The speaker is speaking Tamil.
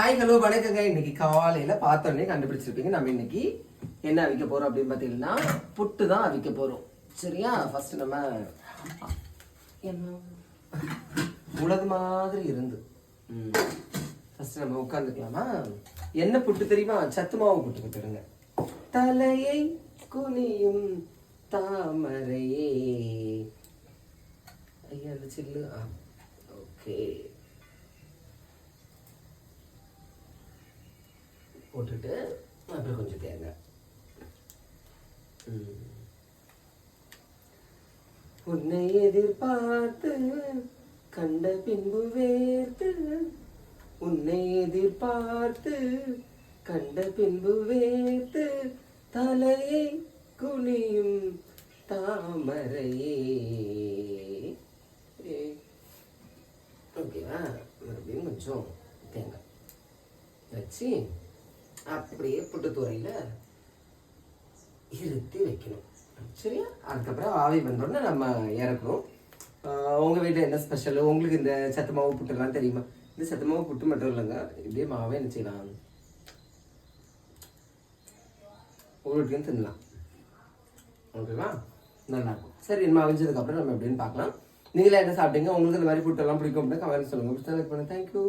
ஹாய் ஹலோ வணக்கங்க. இன்னைக்கு காலையில பார்த்தோன்னே கண்டுபிடிச்சிருப்பீங்க. நம்ம இன்னைக்கு என்ன அவிக்க போறோம் அப்படின்னு பார்த்தீங்கன்னா புட்டு தான் அவிக்க போறோம். சரியா? ஃபர்ஸ்ட் நம்ம என்ன உலக மாதிரி இருந்து ஃபர்ஸ்ட் நம்ம உட்காந்துக்கலாமா? என்ன புட்டு தெரியுமா? சத்து மாவு புட்டு கொடுத்துருங்க. தலையை குனியும் தாமரையே. ஐயா அந்த சில்லு. ஓகே, போட்டுட்டு அப்புறம் கொஞ்சம் தேங்காய். உன்னை எதிர்பார்த்து கண்ட பின்பு வேர்த்து, உன்னை எதிர்பார்த்து கண்ட பின்பு வேர்த்து, தலையை குனியும் தாமரையே. ஓகேவா? மறுபடியும் கொஞ்சம் தேங்காய் வச்சு அப்படியே புட்டுத்துறையில் இருத்தி வைக்கணும். சரியா? அதுக்கப்புறம் ஆவி வந்தோடனே நம்ம இறக்கணும். உங்கள் வீட்டில் என்ன ஸ்பெஷல்? உங்களுக்கு இந்த சத்து மாவு புட்டுலாம் தெரியுமா? இந்த சத்து மாவு புட்டு மட்டும் இல்லைங்க, இப்படியே மாவே என்ன செய்யலாம், உருட்டியும் தின்னலாம். ஓகேவா? நல்லாயிருக்கும். சரி, என்ன அவிஞ்சதுக்கப்புறம் நம்ம எப்படின்னு பார்க்கலாம். நீங்களே என்ன சாப்பிட்டீங்க? உங்களுக்கு இந்த மாதிரி புட்டெல்லாம் பிடிக்கும் அப்படின்னா கமெண்ட் சொல்லுங்கள். தேங்க்யூ.